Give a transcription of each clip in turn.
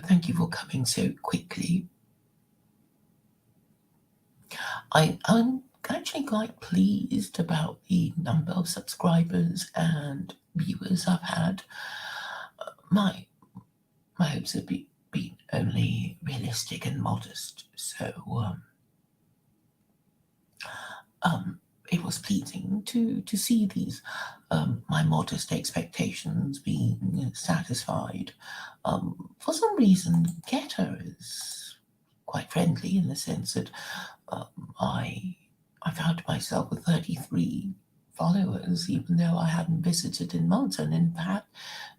Thank you for coming so quickly. I'm actually quite pleased about the number of subscribers and viewers I've had. My my hopes have been only realistic and modest, so it was pleasing to see these my modest expectations being satisfied. For some reason, Getter is quite friendly in the sense that I found myself with 33 followers, even though I hadn't visited in months, and in fact,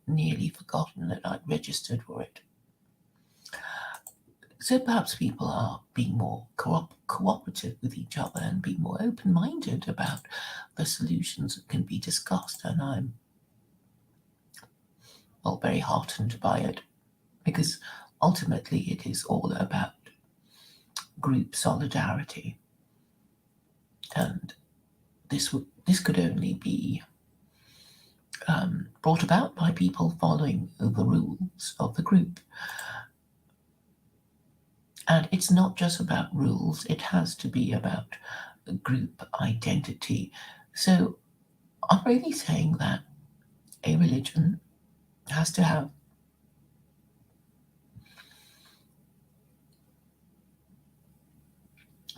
nearly forgotten that I'd registered for it. So perhaps people are being more cooperative with each other and being more open-minded about the solutions that can be discussed, and I'm very heartened by it, because ultimately it is all about group solidarity, and this could only be brought about by people following the rules of the group. And it's not just about rules, it has to be about group identity. So I'm really saying that a religion has to have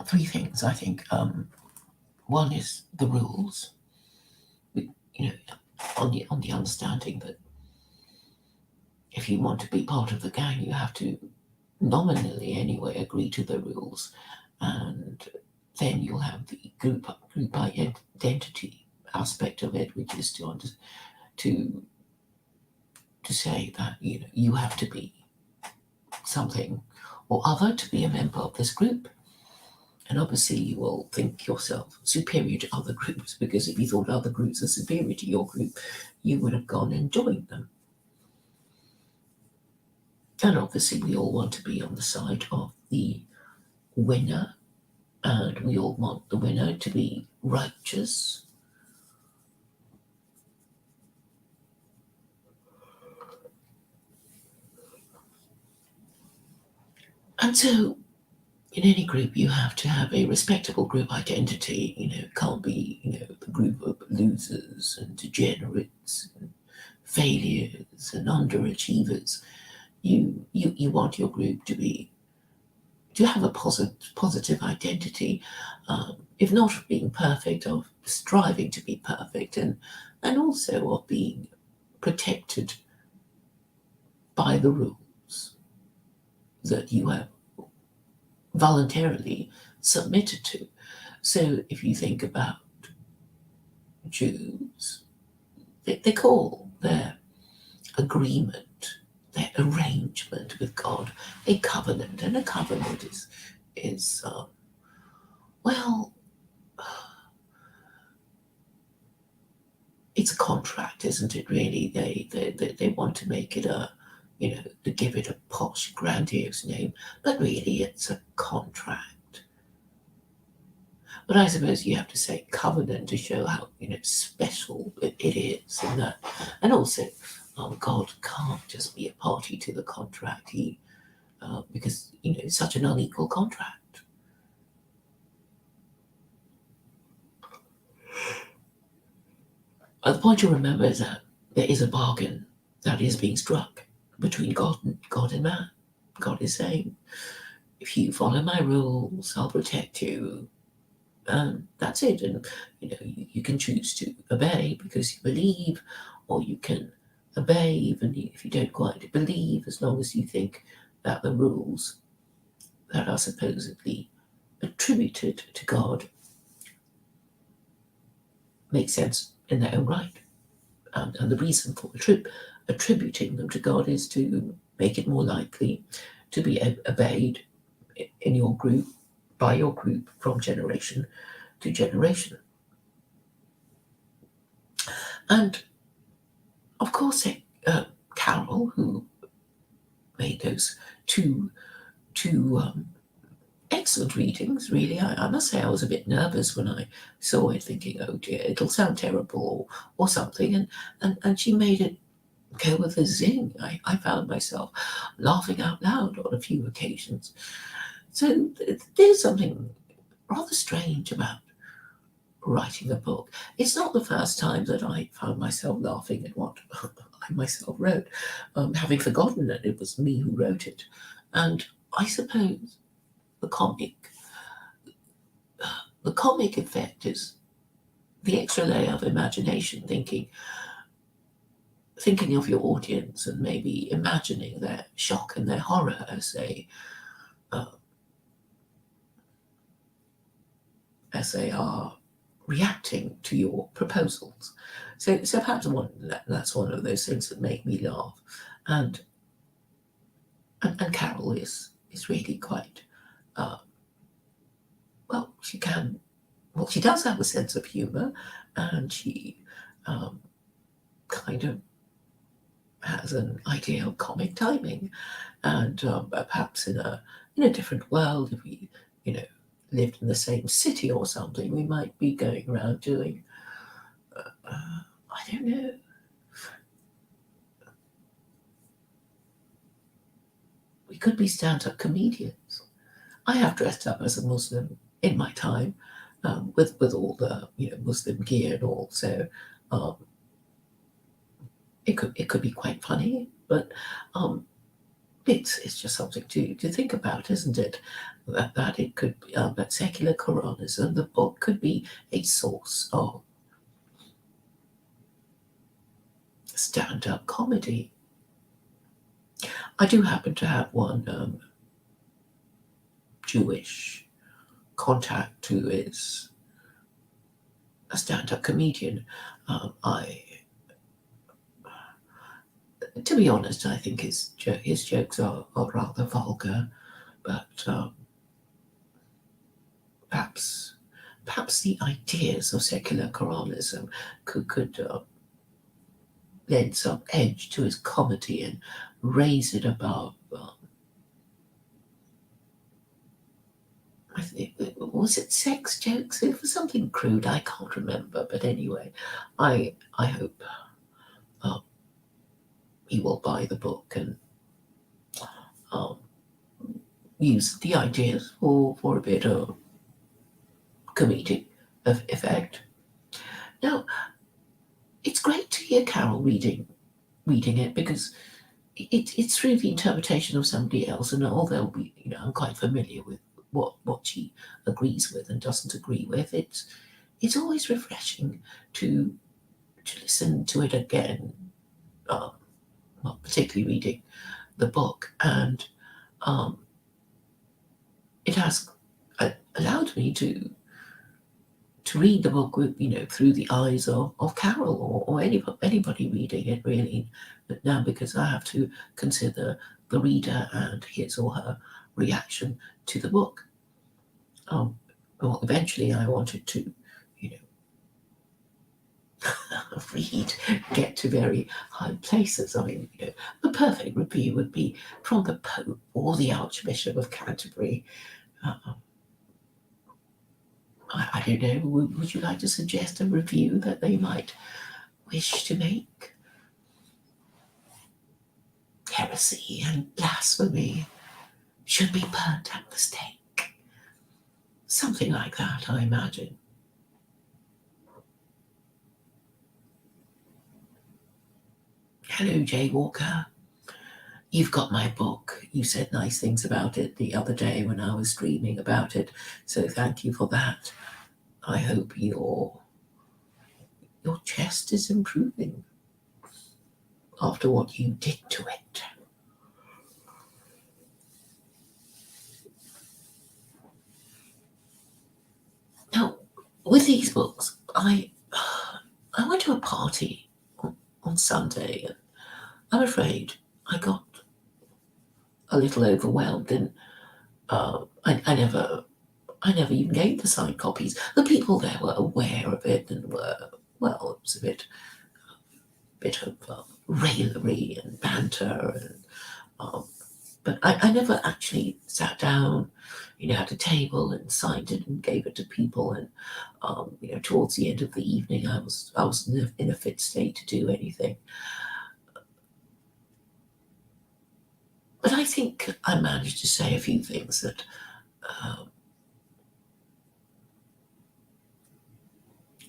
three things, I think. One is the rules, on the understanding that if you want to be part of the gang, you have to nominally anyway agree to the rules, and then you'll have the group identity aspect of it, which is to say that you have to be something or other to be a member of this group. And obviously you will think yourself superior to other groups, because if you thought other groups are superior to your group, you would have gone and joined them. And obviously we all want to be on the side of the winner, and we all want the winner to be righteous. And so in any group, you have to have a respectable group identity. It can't be, the group of losers and degenerates and failures and underachievers. You want your group to have a positive identity, if not of being perfect, of striving to be perfect, and also of being protected by the rules that you have voluntarily submitted to. So if you think about Jews, they call their agreement, their arrangement with God, a covenant, and a covenant is it's a contract, isn't it? Really, they want to make it to give it a posh, grandiose name, but really it's a contract. But I suppose you have to say covenant to show how special it is, and also God can't just be a party to the contract. Because it's such an unequal contract. The point to remember is that there is a bargain that is being struck between God and man. God is saying, if you follow my rules, I'll protect you. And that's it. And you can choose to obey because you believe, or you can obey even if you don't quite believe, as long as you think that the rules that are supposedly attributed to God make sense in their own right. And the reason for attributing them to God is to make it more likely to be obeyed in your group, by your group, from generation to generation. And of course, Carol, who made those two excellent readings, really. I must say I was a bit nervous when I saw it, thinking, oh dear, it'll sound terrible or something. And she made it go with a zing. I found myself laughing out loud on a few occasions. So there's something rather strange about writing a book. It's not the first time that I found myself laughing at what I myself wrote, having forgotten that it was me who wrote it. And I suppose the comic, the comic effect is the extra layer of imagination, thinking of your audience and maybe imagining their shock and their horror uh, as they are reacting to your proposals. So perhaps that's one of those things that make me laugh. And and Carol is really quite uh, well. She does have a sense of humour, and she um, kind of has an idea of comic timing. And perhaps in a different world, if we you know lived in the same city or something, we might be going around doing I don't know. We could be stand-up comedians. I have dressed up as a Muslim in my time, with all the Muslim gear and all. So um, it could be quite funny, but um, it's just something to think about, isn't it? That it could be, that Secular Koranism, the book, could be a source of stand-up comedy. I do happen to have one Jewish contact who is a stand-up comedian. I, to be honest, I think his jokes are rather vulgar, but perhaps perhaps the ideas of secular Koranism could lend some edge to his comedy and raise it above. I think, was it sex jokes? It was something crude. I can't remember, but anyway, I hope um, he will buy the book and um, use the ideas for a bit of comedic effect. Now, it's great to hear Carol reading it because it's through the interpretation of somebody else, and although I'm quite familiar with what she agrees with and doesn't agree with, it's always refreshing to listen to it again. Um, well, particularly reading the book, and um, it has allowed me to read the book with through the eyes of Carol or anybody reading it really now, because I have to consider the reader and his or her reaction to the book. Well, eventually I wanted to you read, get to very high places. I mean, the perfect review would be from the Pope or the Archbishop of Canterbury. uh, I don't know. Would you like to suggest a review that they might wish to make? Heresy and blasphemy should be burnt at the stake. Something like that, I imagine. Hello, Jay Walker. You've got my book. You said nice things about it the other day when I was streaming about it, so thank you for that. I hope your chest is improving after what you did to it. Now, with these books, I went to a party on Sunday, and I'm afraid I got a little overwhelmed, and I never even gave the signed copies. The people there were aware of it and were, well, it was a bit of raillery and banter, and but I never actually sat down, at a table and signed it and gave it to people. And towards the end of the evening, I was in a fit state to do anything. But I think I managed to say a few things that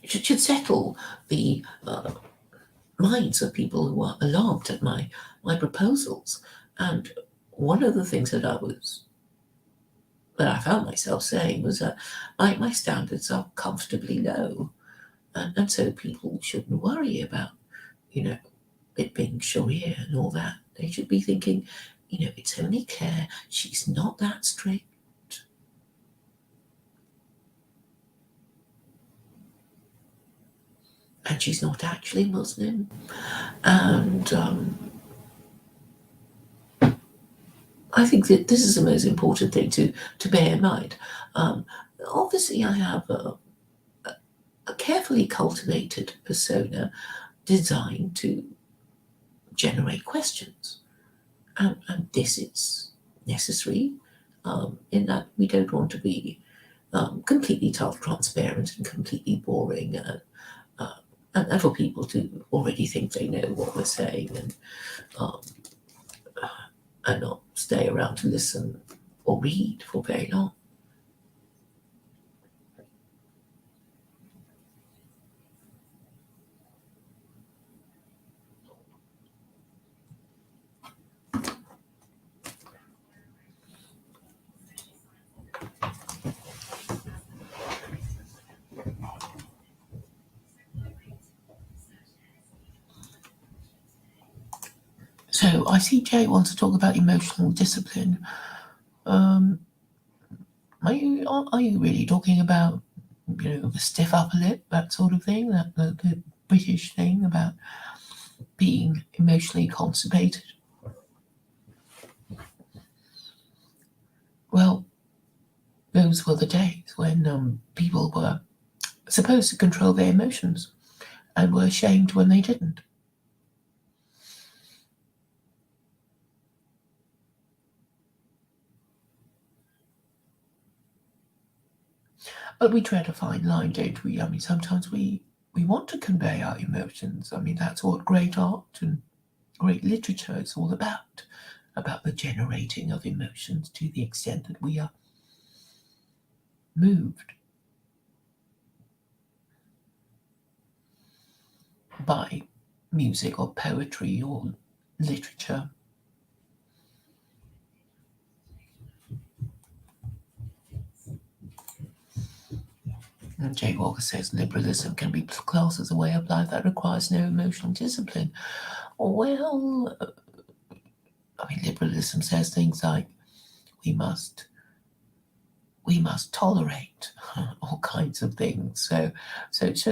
should settle the minds of people who are alarmed at my proposals. And one of the things that I found myself saying was that my standards are comfortably low, and so people shouldn't worry about, you know, it being Sharia and all that. They should be thinking, it's only Claire. She's not that strict. And she's not actually Muslim. And I think that this is the most important thing to bear in mind. Obviously, I have a carefully cultivated persona designed to generate questions. And this is necessary in that we don't want to be completely transparent and completely boring, uh, and for people to already think they know what we're saying, um, and not stay around to listen or read for very long. So I see Jay wants to talk about emotional discipline. Um, are you really talking about the stiff upper lip, that sort of thing, that the British thing about being emotionally constipated? Well, those were the days when people were supposed to control their emotions and were ashamed when they didn't. But we tread a fine line, don't we? I mean, sometimes we want to convey our emotions. I mean, that's what great art and great literature is all about the generating of emotions to the extent that we are moved by music or poetry or literature. And Jay Walker says liberalism can be classed as a way of life that requires no emotional discipline. Well, I mean, liberalism says things like we must we must tolerate all kinds of things. So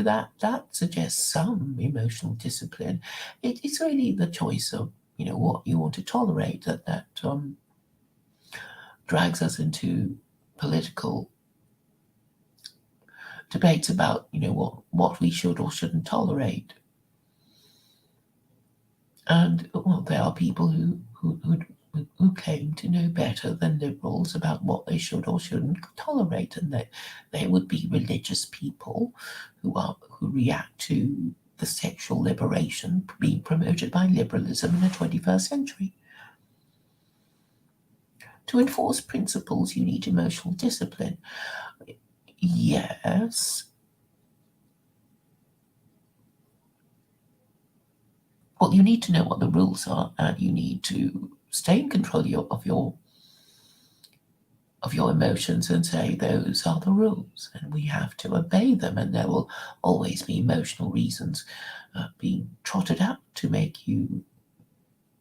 that suggests some emotional discipline. It's really the choice of what you want to tolerate that drags us into political debates about what we should or shouldn't tolerate. And well, there are people who claim to know better than liberals about what they should or shouldn't tolerate, and that they would be religious people who react to the sexual liberation being promoted by liberalism in the 21st century. To enforce principles, you need emotional discipline. Yes. Well, you need to know what the rules are, and you need to stay in control of your emotions and say those are the rules and we have to obey them, and there will always be emotional reasons being trotted out to make you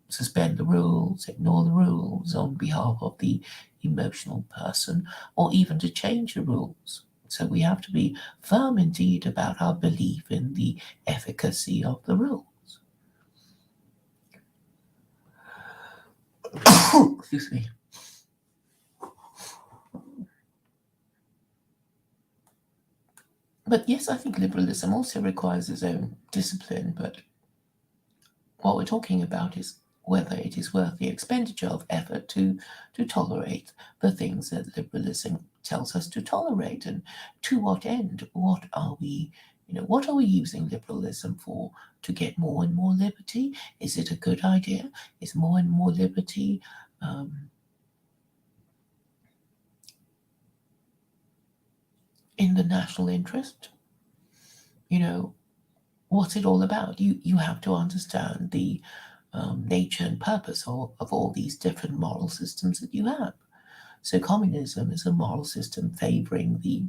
suspend the rules, ignore the rules on behalf of the emotional person, or even to change the rules. So we have to be firm indeed about our belief in the efficacy of the rules. Excuse me. But yes, I think liberalism also requires its own discipline. But what we're talking about is whether it is worth the expenditure of effort to tolerate the things that liberalism tells us to tolerate, and to what end. What are we using liberalism for? To get more and more liberty? Is it a good idea? Is more and more liberty in the national interest. What's it all about? You have to understand the nature and purpose of all these different moral systems that you have. So communism is a moral system favoring the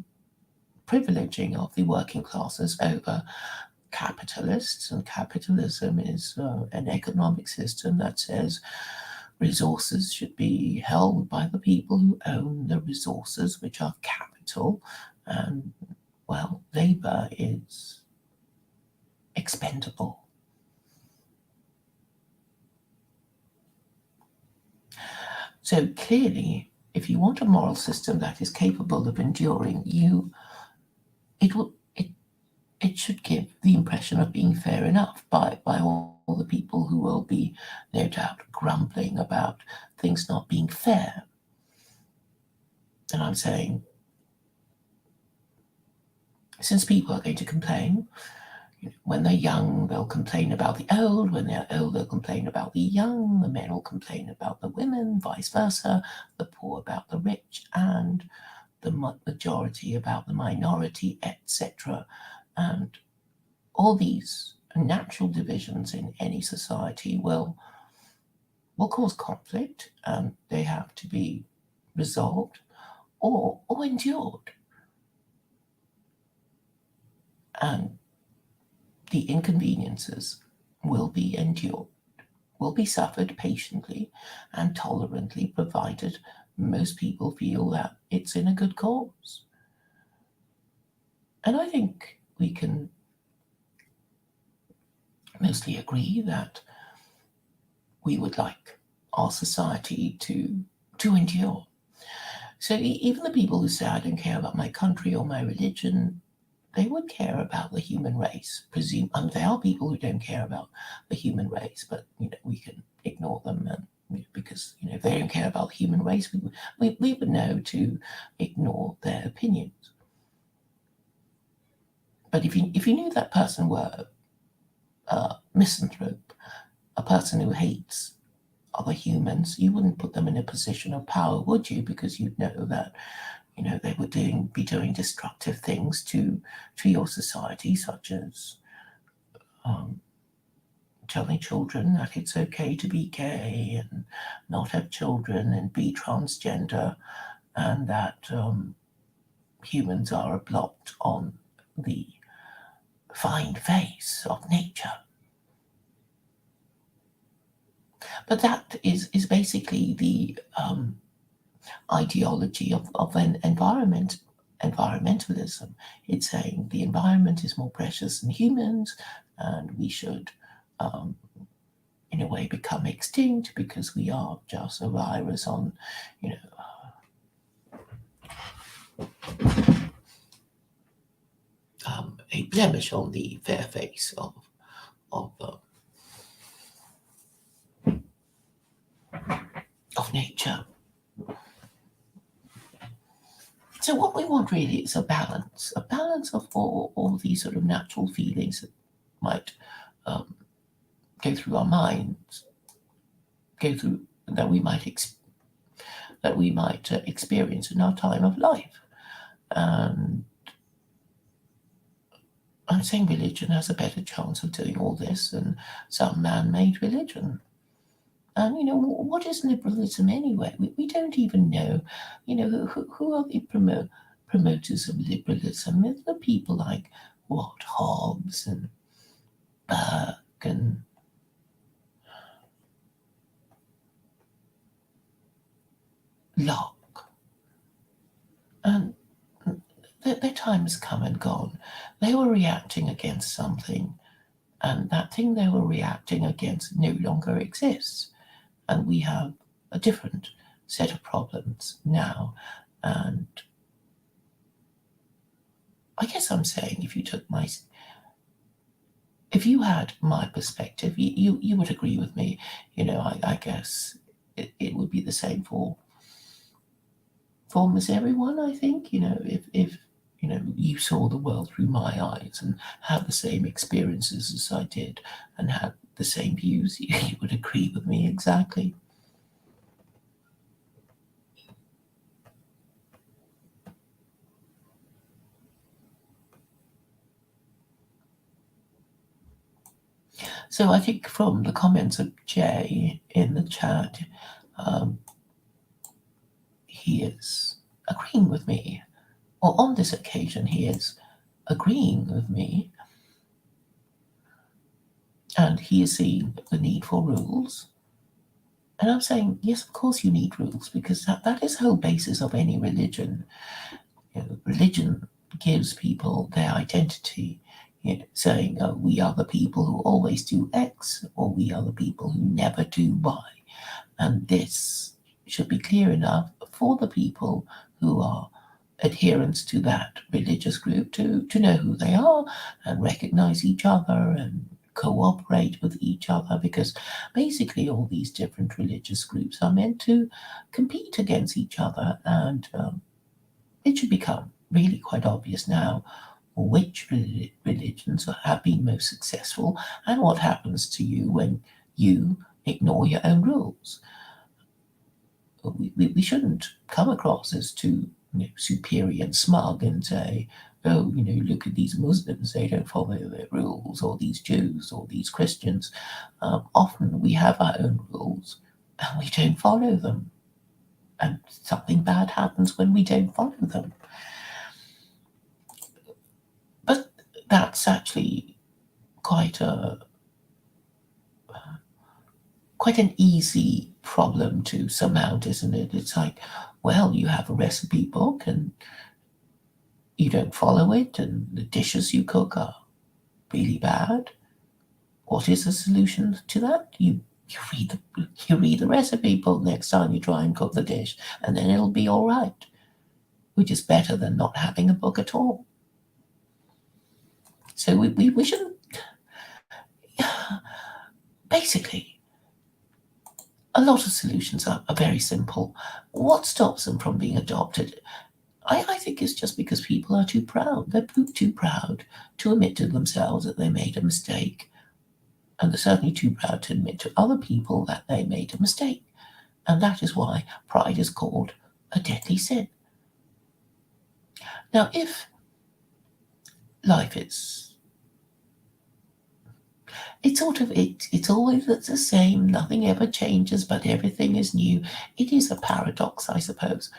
privileging of the working classes over capitalists, and capitalism is an economic system that says resources should be held by the people who own the resources, which are capital, and, well, labor is expendable. So clearly, if you want a moral system that is capable of enduring, it should give the impression of being fair enough by all the people who will be, no doubt, grumbling about things not being fair. And I'm saying, since people are going to complain, when they're young, they'll complain about the old. When they're old, they'll complain about the young. The men will complain about the women, vice versa. The poor about the rich, and the majority about the minority, etc. And all these natural divisions in any society will cause conflict, and they have to be resolved or endured. And the inconveniences will be endured, will be suffered patiently and tolerantly, provided most people feel that it's in a good cause. And I think we can mostly agree that we would like our society to endure. So even the people who say, I don't care about my country or my religion, they would care about the human race. There are people who don't care about the human race, but we can ignore them, and because if they don't care about the human race, we would know to ignore their opinions. But if you knew that person were a misanthrope, a person who hates other humans, you wouldn't put them in a position of power, would you? Because you'd know that they would be doing destructive things to your society, such as telling children that it's okay to be gay and not have children and be transgender, and that humans are a blot on the fine face of nature. But that is basically the ideology of an environmentalism. It's saying the environment is more precious than humans, and we should, in a way, become extinct because we are just a virus on, a blemish on the fair face of nature. So what we want really is a balance of all these sort of natural feelings that might go through our minds, that we might experience in our time of life. And I'm saying religion has a better chance of doing all this than some man-made religion. And what is liberalism anyway? We don't even know. Who are the promoters of liberalism? It's the people like Hobbes and Burke and Locke. And their time has come and gone. They were reacting against something, and that thing they were reacting against no longer exists. And we have a different set of problems now. And I guess I'm saying, if you had my perspective, you would agree with me. I guess it would be the same for almost everyone. I think if you saw the world through my eyes and had the same experiences as I did and had the same views, you would agree with me exactly. So I think from the comments of Jay in the chat, he is agreeing with me, or on this occasion he is agreeing with me, and he is seeing the need for rules. And I'm saying, yes, of course you need rules, because that is the whole basis of any religion. Religion gives people their identity, saying, oh, we are the people who always do X, or we are the people who never do Y. And this should be clear enough for the people who are adherents to that religious group to know who they are and recognize each other and cooperate with each other, because basically all these different religious groups are meant to compete against each other, and it should become really quite obvious now which religions have been most successful and what happens to you when you ignore your own rules. We shouldn't come across as too superior and smug and say, oh, look at these Muslims, they don't follow their rules, or these Jews, or these Christians. Often we have our own rules and we don't follow them. And something bad happens when we don't follow them. But that's actually quite an easy problem to surmount, isn't it? It's like, well, you have a recipe book and you don't follow it, and the dishes you cook are really bad. What is the solution to that? You read the recipe book next time you try and cook the dish, and then it'll be all right, which is better than not having a book at all. So we shouldn't. Basically, a lot of solutions are very simple. What stops them from being adopted? I think it's just because people are too proud. They're too proud to admit to themselves that they made a mistake. And they're certainly too proud to admit to other people that they made a mistake. And that is why pride is called a deadly sin. Now, if life is, it's always the same, nothing ever changes, but everything is new. It is a paradox, I suppose.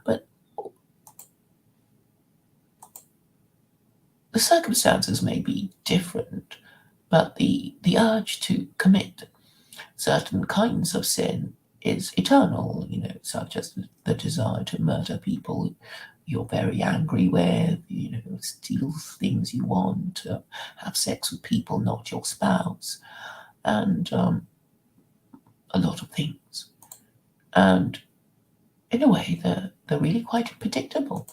But the circumstances may be different, but the urge to commit certain kinds of sin is eternal, such as the desire to murder people you're very angry with, steal things you want, have sex with people not your spouse, and a lot of things. And in a way, they're really quite predictable.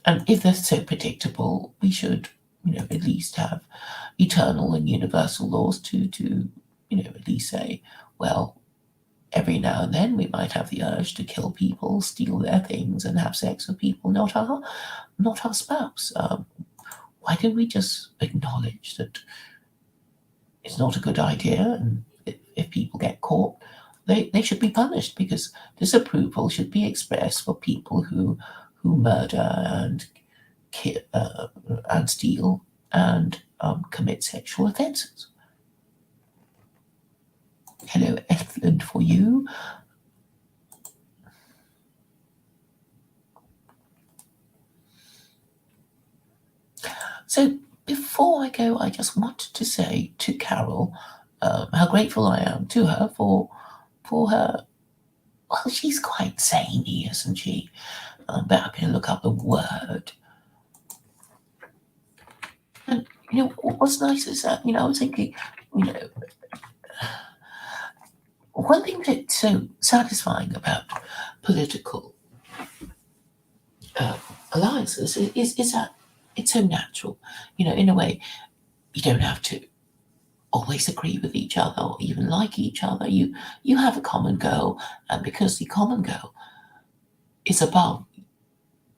And if they're so predictable, we should, at least have eternal and universal laws to at least say, well, every now and then we might have the urge to kill people, steal their things, and have sex with people not our spouse. Why don't we just acknowledge that it's not a good idea, and if people get caught, they should be punished, because disapproval should be expressed for people who murder and steal and commit sexual offences. Hello, Effland, for you. So before I go, I just wanted to say to Carol how grateful I am to her for her. Well, she's quite zany, isn't she? But I'm going to look up the word. And what's nice is that I was thinking, one thing that's so satisfying about political alliances is that it's so natural. In a way, you don't have to always agree with each other or even like each other. You have a common goal, and because the common goal is above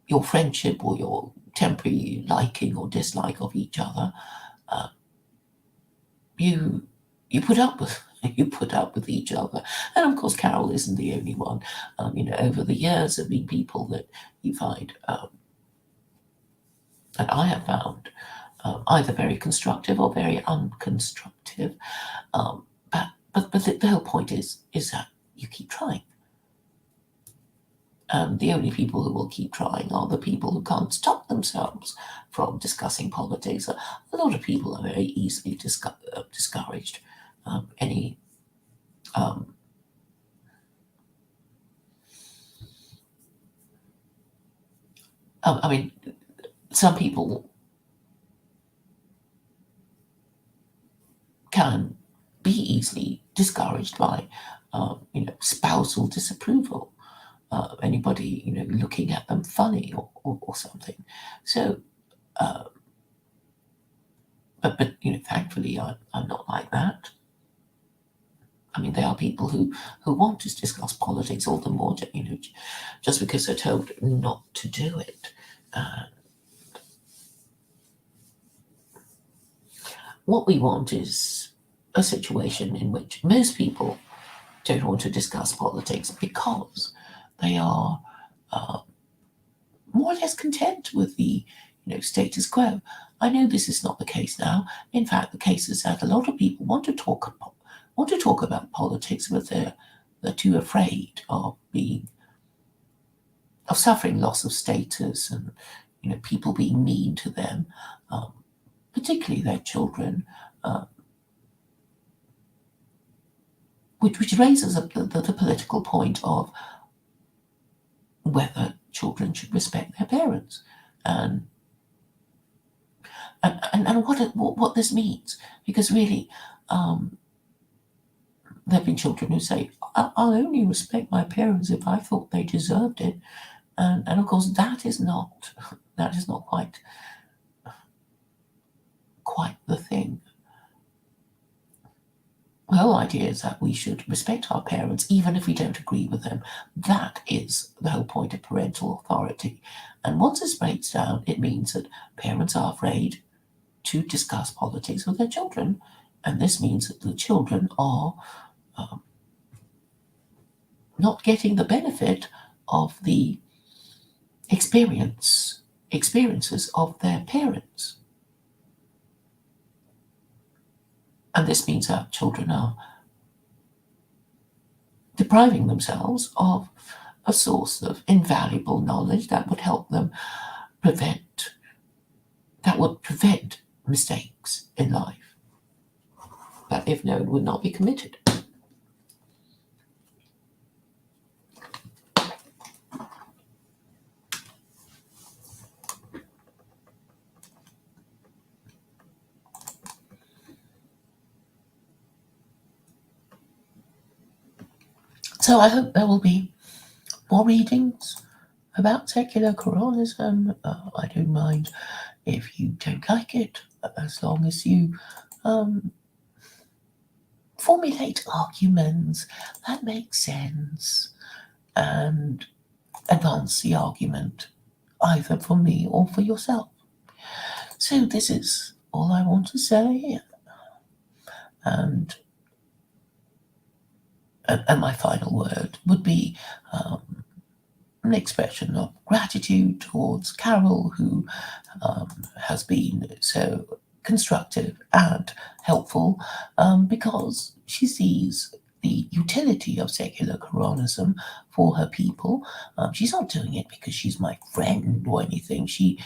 your friendship or your temporary liking or dislike of each other, you put up with each other. And of course, Carol isn't the only one. Over the years, there have been people that you find, and I have found, either very constructive or very unconstructive. But the whole point is that you keep trying. And the only people who will keep trying are the people who can't stop themselves from discussing politics. A lot of people are very easily discouraged. Any I mean, some people can be easily discouraged by, spousal disapproval. Anybody, looking at them funny or something. So, but thankfully, I'm not like that. I mean, there are people who want to discuss politics all the more, just because they're told not to do it. What we want is a situation in which most people don't want to discuss politics because they are more or less content with the status quo. I know this is not the case now. In fact, the case is that a lot of people want to talk about politics, but they're too afraid of suffering loss of status and people being mean to them, particularly their children, which raises up the political point of whether children should respect their parents and what this means. Because really, there have been children who say, I'll only respect my parents if I thought they deserved it. And of course, that is not quite the thing. The whole idea is that we should respect our parents even if we don't agree with them. That is the whole point of parental authority. And once this breaks down, it means that parents are afraid to discuss politics with their children. And this means that the children are not getting the benefit of the experiences of their parents. And this means that children are depriving themselves of a source of invaluable knowledge that would help them prevent mistakes in life that, if known, would not be committed. So I hope there will be more readings about secular Koranism. I don't mind if you don't like it, as long as you formulate arguments that make sense and advance the argument either for me or for yourself. So this is all I want to say, and my final word would be an expression of gratitude towards Carol, who has been so constructive and helpful, because she sees the utility of secular Koranism for her people. She's not doing it because she's my friend or anything. She's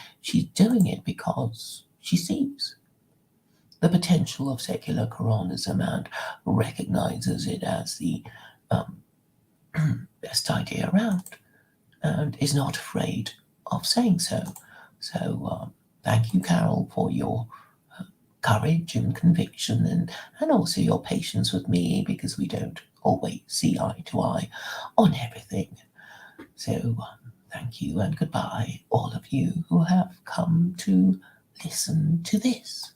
doing it because she sees the potential of secular Koranism and recognizes it as the best idea around, and is not afraid of saying so. So thank you, Carol, for your courage and conviction, and also your patience with me, because we don't always see eye to eye on everything. So thank you and goodbye, all of you who have come to listen to this.